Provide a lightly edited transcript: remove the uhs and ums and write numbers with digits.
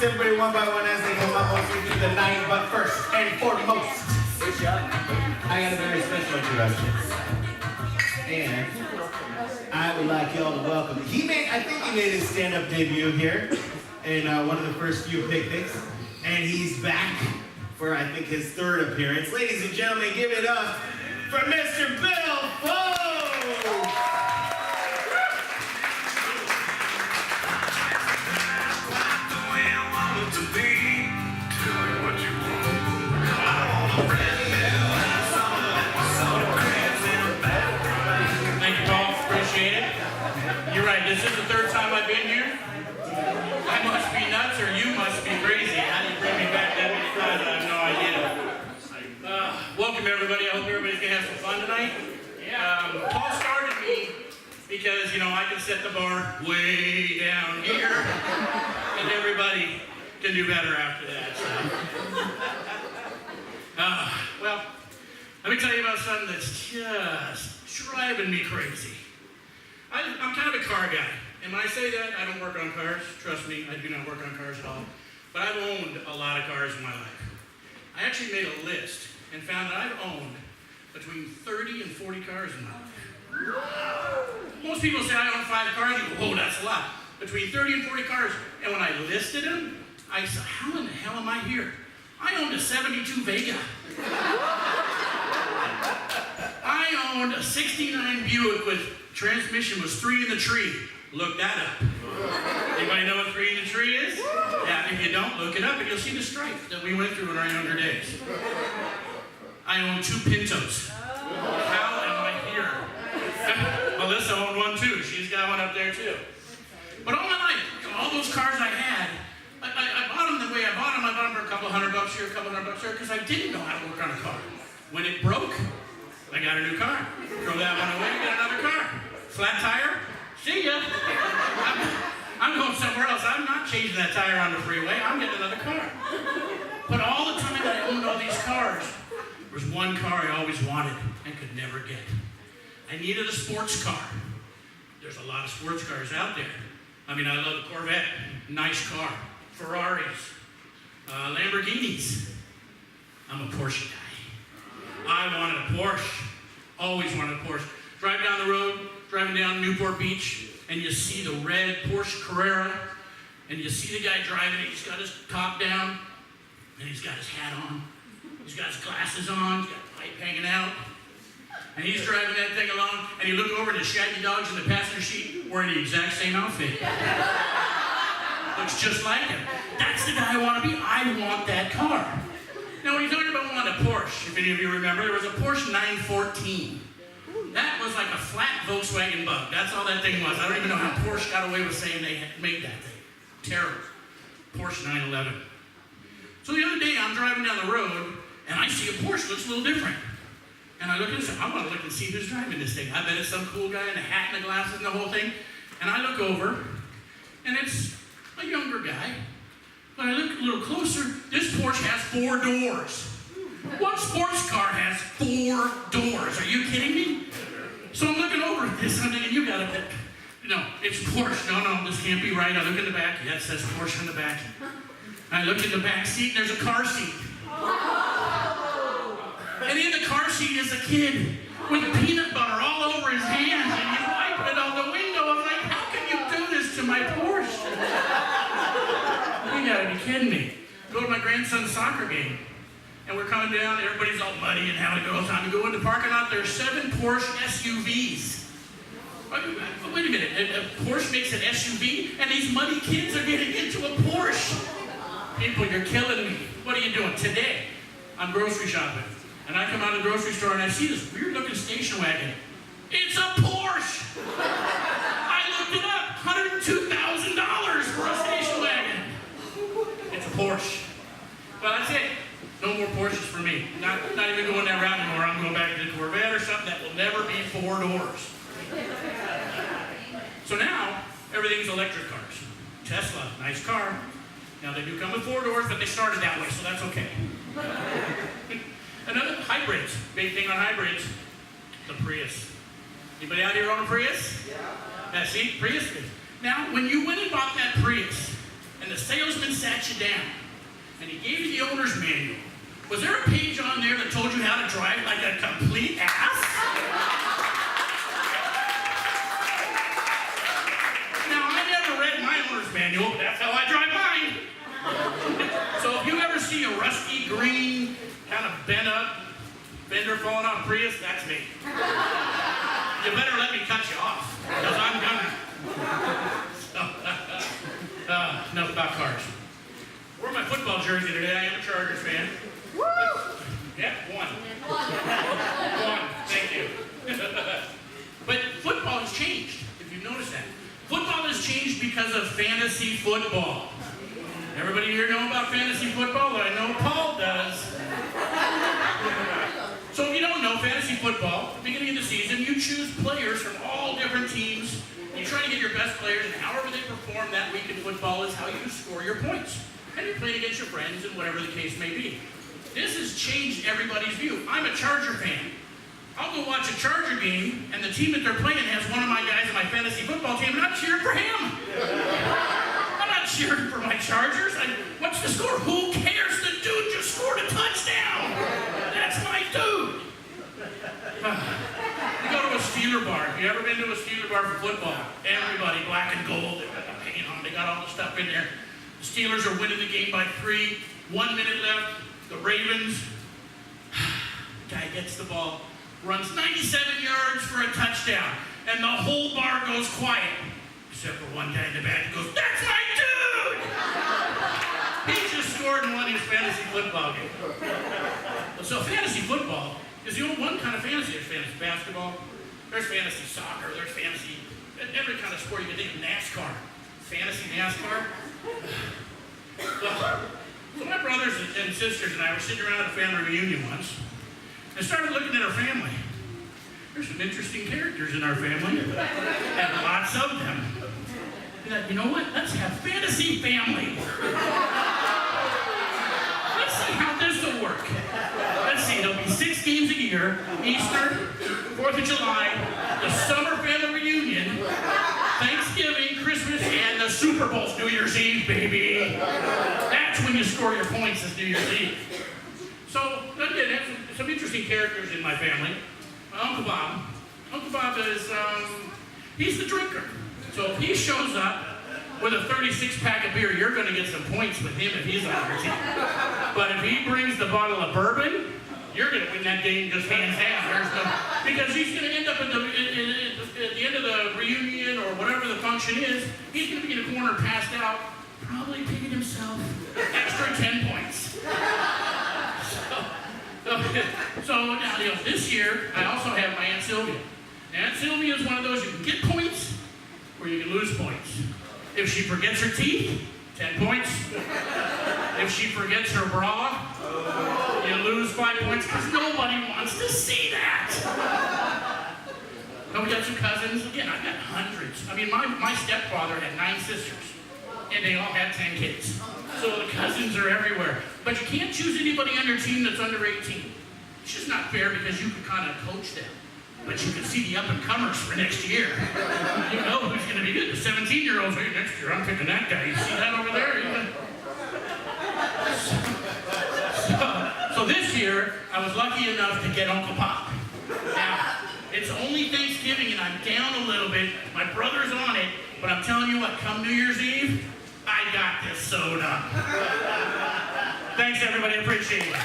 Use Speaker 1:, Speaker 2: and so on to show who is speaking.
Speaker 1: everybody one by one as they come up. We'll see through the night, but first and foremost, I got a very special introduction. And I would like y'all to welcome. I think he made his stand-up debut here in one of the first few picnics. And he's back for, I think, his third appearance. Ladies and gentlemen, give it up for Mr. Bill Fowks!
Speaker 2: This is the third time I've been here. I must be nuts or you must be crazy. How do you bring me back that many times? I have no idea. Welcome everybody. I hope everybody's going to have some fun tonight. Paul started me because, I can set the bar way down here and everybody can do better after that. Well, let me tell you about something that's just driving me crazy. I'm kind of a car guy, and when I say that, I don't work on cars. Trust me, I do not work on cars at all. But I've owned a lot of cars in my life. I actually made a list and found that I've owned between 30 and 40 cars in my life. Most people say I own 5 cars. You go, whoa, that's a lot. Between 30 and 40 cars. And when I listed them, I said, how in the hell am I here? I owned a 72 Vega. I owned a 69 Buick with transmission was 3 in the tree. Look that up. Anybody know what 3 in the tree is? Yeah, if you don't, look it up and you'll see the strife that we went through in our younger days. I own 2 Pintos. How am I here? Melissa owned one too. She's got one up there too. But all my life, all those cars I had, I bought them the way I bought them. I bought them for a couple $100 here, a couple $100 there, because I didn't know how to work on a car. When it broke, I got a new car. Throw that one away, got another car. Flat tire, see ya. I'm going somewhere else. I'm not changing that tire on the freeway. I'm getting another car. But all the time that I owned all these cars, there was one car I always wanted and could never get. I needed a sports car. There's a lot of sports cars out there. I mean, I love the Corvette, nice car. Ferraris, Lamborghinis. I'm a Porsche guy. I wanted a Porsche. Always wanted a Porsche. Drive down the road, driving down Newport Beach, and you see the red Porsche Carrera, and you see the guy driving it. He's got his top down, and he's got his hat on. He's got his glasses on. He's got the pipe hanging out. And he's driving that thing along, and you look over at the shaggy dogs in the passenger seat wearing the exact same outfit. Looks just like him. That's the guy I want to be. I want that car. Now, when you're talking about wanting a Porsche, if any of you remember, there was a Porsche 914. That was like a flat Volkswagen Bug. That's all that thing was. I don't even know how Porsche got away with saying they had made that thing. Terrible. Porsche 911. So the other day, I'm driving down the road, and I see a Porsche looks a little different. And I look at it and say, I want to look and see who's driving this thing. I bet it's some cool guy in the hat and the glasses and the whole thing. And I look over, and it's a younger guy. But I look a little closer, this Porsche has 4 doors. What sports car has 4 doors? Are you kidding me? So I'm looking over at this, and I'm thinking, you got it. No, it's Porsche. No, this can't be right. I look in the back. Yeah, it says Porsche on the back. I look in the back seat, and there's a car seat. And in the car seat is a kid with peanut butter all over his hands, and he's wiping it on the window. I'm like, how can you do this to my Porsche? You gotta be kidding me. Go to my grandson's soccer game, and we're coming down, everybody's all muddy and having a good old time. We go in the parking lot, there's 7 Porsche SUVs. Wait a minute, a Porsche makes an SUV, and these muddy kids are getting into a Porsche. People, you're killing me. What are you doing? Today, I'm grocery shopping, and I come out of the grocery store and I see this weird looking station wagon. It's a Porsche! I looked it up, $102,000 for a station wagon. It's a Porsche. Well, that's it. No more Porsches for me. Not even going that route anymore. I'm going back to the Corvette or something that will never be 4 doors. So now, everything's electric cars. Tesla, nice car. Now they do come with 4 doors, but they started that way, so that's okay. Another, hybrids. Big thing on hybrids, the Prius. Anybody out here own a Prius? Yeah. See, Prius. Now, when you went and bought that Prius, and the salesman sat you down, and he gave you the owner's manual, was there a page on there that told you how to drive like a complete ass? Now, I never read my owner's manual, but that's how I drive mine. So if you ever see a rusty green, kind of bent up fender falling off Prius, that's me. You better let me cut you off, because I'm gonna. Enough about cars. I wore my football jersey today. I am a Chargers fan. Woo! Yeah, one. Thank you. But football has changed, if you've noticed that. Football has changed because of fantasy football. Everybody here know about fantasy football? I know Paul does. So if you don't know fantasy football, at the beginning of the season, you choose players from all different teams. You try to get your best players, and however they perform that week in football is how you score your points. And you're playing against your friends and whatever the case may be. This has changed everybody's view. I'm a Charger fan. I'll go watch a Charger game, and the team that they're playing has one of my guys in my fantasy football team, and I'm cheering for him. I'm not cheering for my Chargers. What's the score? Who cares? The dude just scored a touchdown. That's my dude. You go to a Steeler bar. Have you ever been to a Steeler bar for football? Everybody, black and gold. They got the paint on. They got all the stuff in there. The Steelers are winning the game by 3. 1 minute left. The Ravens. The guy gets the ball, runs 97 yards for a touchdown, and the whole bar goes quiet, except for one guy in the back who goes, "That's my dude!" He just scored and won his fantasy football game. So fantasy football is the only one kind of fantasy. There's fantasy basketball, there's fantasy soccer, there's fantasy, every kind of sport you can think of. NASCAR. Fantasy NASCAR. So my brothers and sisters and I were sitting around at a family reunion once and started looking at our family. There's some interesting characters in our family, and lots of them. And you know what? Let's have fantasy family. Let's see how this will work. Let's see, there'll be 6 games a year: Easter, 4th of July, the summer family reunion, Thanksgiving, Christmas, and the Super Bowl's New Year's Eve, baby. That's when you score your points, is New Year's Eve. So, again, some interesting characters in my family. My Uncle Bob. Uncle Bob is, he's the drinker. So if he shows up with a 36-pack of beer, you're going to get some points with him if he's on your team. But if he brings the bottle of bourbon, you're going to win that game just hands down. There's no, because he's going to end up at the end of the reunion or whatever the function is, he's going to be in a corner passed out, probably picking himself extra 10 points. So now, this year, I also have my Aunt Sylvia. Aunt Sylvia is one of those you can get points or you can lose points. If she forgets her teeth, 10 points. If she forgets her bra, you lose 5 points because nobody wants to see that. And we got some cousins. Again, I've got hundreds. I mean, my stepfather had 9 sisters, and they all had 10 kids. So the cousins are everywhere. But you can't choose anybody on your team that's under 18. It's just not fair because you can kind of coach them. But you can see the up-and-comers for next year. You know who's going to be good. The 17-year-olds, hey, next year I'm picking that guy. You see that over there? So this year, I was lucky enough to get Uncle Pop. Now, it's only Thanksgiving and I'm down a little bit. My brother's on it, but I'm telling you what, come New Year's Eve, I got this soda. Thanks, everybody. I appreciate it.